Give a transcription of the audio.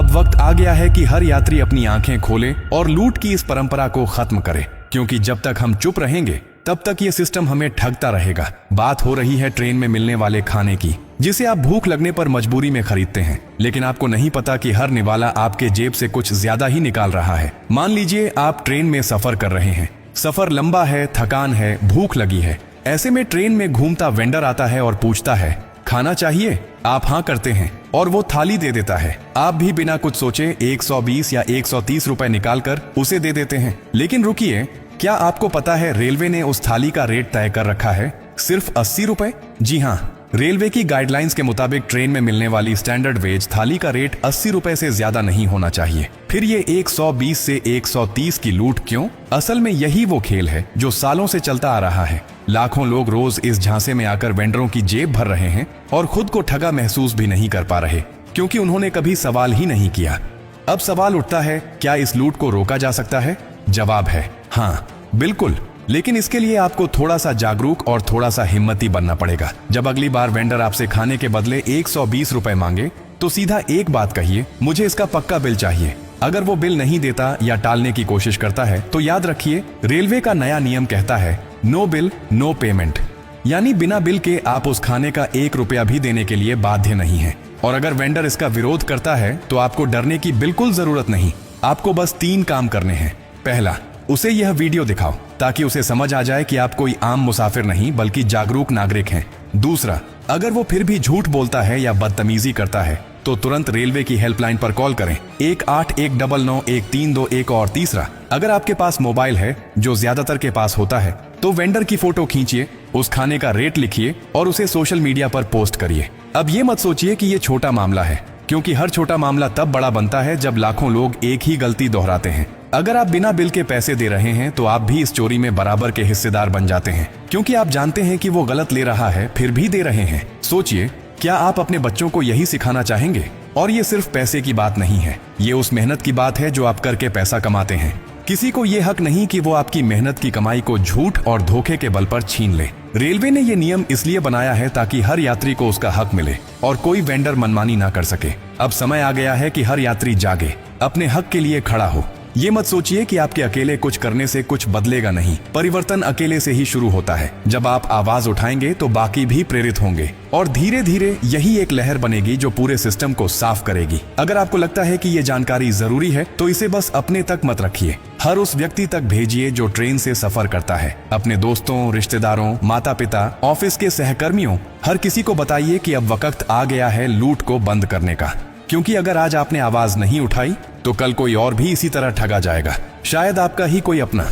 अब वक्त आ गया है कि हर यात्री अपनी आंखें खोले और लूट की इस परंपरा को खत्म करे, क्योंकि जब तक हम चुप रहेंगे तब तक ये सिस्टम हमें ठगता रहेगा। बात हो रही है ट्रेन में मिलने वाले खाने की, जिसे आप भूख लगने पर मजबूरी में खरीदते हैं, लेकिन आपको नहीं पता कि हर निवाला आपके जेब से कुछ ज्यादा ही निकाल रहा है। मान लीजिए आप ट्रेन में सफर कर रहे हैं, सफर लंबा है, थकान है, भूख लगी है। ऐसे में ट्रेन में घूमता वेंडर आता है और पूछता है, खाना चाहिए? आप हाँ करते हैं और वो थाली दे देता है। आप भी बिना कुछ सोचे 120 या 130 रुपए निकालकर उसे दे देते हैं। लेकिन रुकिए, क्या आपको पता है रेलवे ने उस थाली का रेट तय कर रखा है सिर्फ 80 रुपए? जी हाँ, रेलवे की गाइडलाइंस के मुताबिक ट्रेन में मिलने वाली स्टैंडर्ड वेज थाली का रेट 80 रुपए से ज्यादा नहीं होना चाहिए। फिर ये 120 से 130 की लूट क्यों? असल में यही वो खेल है जो सालों से चलता आ रहा है। लाखों लोग रोज इस झांसे में आकर वेंडरों की जेब भर रहे हैं और खुद को ठगा महसूस भी नहीं कर पा रहे, क्योंकि उन्होंने कभी सवाल ही नहीं किया। अब सवाल उठता है, क्या इस लूट को रोका जा सकता है? जवाब है हाँ, बिल्कुल। लेकिन इसके लिए आपको थोड़ा सा जागरूक और थोड़ा सा हिम्मती बनना पड़ेगा। जब अगली बार वेंडर आपसे खाने के बदले 120 रुपए मांगे तो सीधा एक बात कहिए, मुझे इसका पक्का बिल चाहिए। अगर वो बिल नहीं देता या टालने की कोशिश करता है तो याद रखिए, रेलवे का नया नियम कहता है नो बिल नो पेमेंट, यानी बिना बिल के आप उस खाने का 1 रुपया भी देने के लिए बाध्य नहीं है। और अगर वेंडर इसका विरोध करता है तो आपको डरने की बिल्कुल जरूरत नहीं। आपको बस 3 काम करने हैं। पहला, उसे यह वीडियो दिखाओ ताकि उसे समझ आ जाए कि आप कोई आम मुसाफिर नहीं बल्कि जागरूक नागरिक हैं। दूसरा, अगर वो फिर भी झूठ बोलता है या बदतमीजी करता है तो तुरंत रेलवे की हेल्पलाइन पर कॉल करें, 18199132। और तीसरा, अगर आपके पास मोबाइल है, जो ज्यादातर के पास होता है, तो वेंडर की फोटो खींचिए, उस खाने का रेट लिखिए और उसे सोशल मीडिया पर पोस्ट करिए। अब ये मत सोचिए कि ये छोटा मामला है, क्योंकि हर छोटा मामला तब बड़ा बनता है जब लाखों लोग एक ही गलती दोहराते हैं। अगर आप बिना बिल के पैसे दे रहे हैं तो आप भी इस चोरी में बराबर के हिस्सेदार बन जाते हैं, क्योंकि आप जानते हैं कि वो गलत ले रहा है फिर भी दे रहे हैं। सोचिए, क्या आप अपने बच्चों को यही सिखाना चाहेंगे? और ये सिर्फ पैसे की बात नहीं है, ये उस मेहनत की बात है जो आप करके पैसा कमाते हैं। किसी को ये हक नहीं कि वो आपकी मेहनत की कमाई को झूठ और धोखे के बल पर छीन ले। रेलवे ने ये नियम इसलिए बनाया है ताकि हर यात्री को उसका हक मिले और कोई वेंडर मनमानी ना कर सके। अब समय आ गया है कि हर यात्री जागे, अपने हक के लिए खड़ा हो। ये मत सोचिए कि आपके अकेले कुछ करने से कुछ बदलेगा नहीं। परिवर्तन अकेले से ही शुरू होता है। जब आप आवाज उठाएंगे तो बाकी भी प्रेरित होंगे और धीरे धीरे यही एक लहर बनेगी जो पूरे सिस्टम को साफ करेगी। अगर आपको लगता है कि ये जानकारी जरूरी है तो इसे बस अपने तक मत रखिए, हर उस व्यक्ति तक भेजिए जो ट्रेन से सफर करता है। अपने दोस्तों, रिश्तेदारों, माता पिता, ऑफिस के सहकर्मियों, हर किसी को बताइए कि अब वक्त आ गया है लूट को बंद करने का। क्योंकि अगर आज आपने आवाज नहीं उठाई तो कल कोई और भी इसी तरह ठगा जाएगा, शायद आपका ही कोई अपना।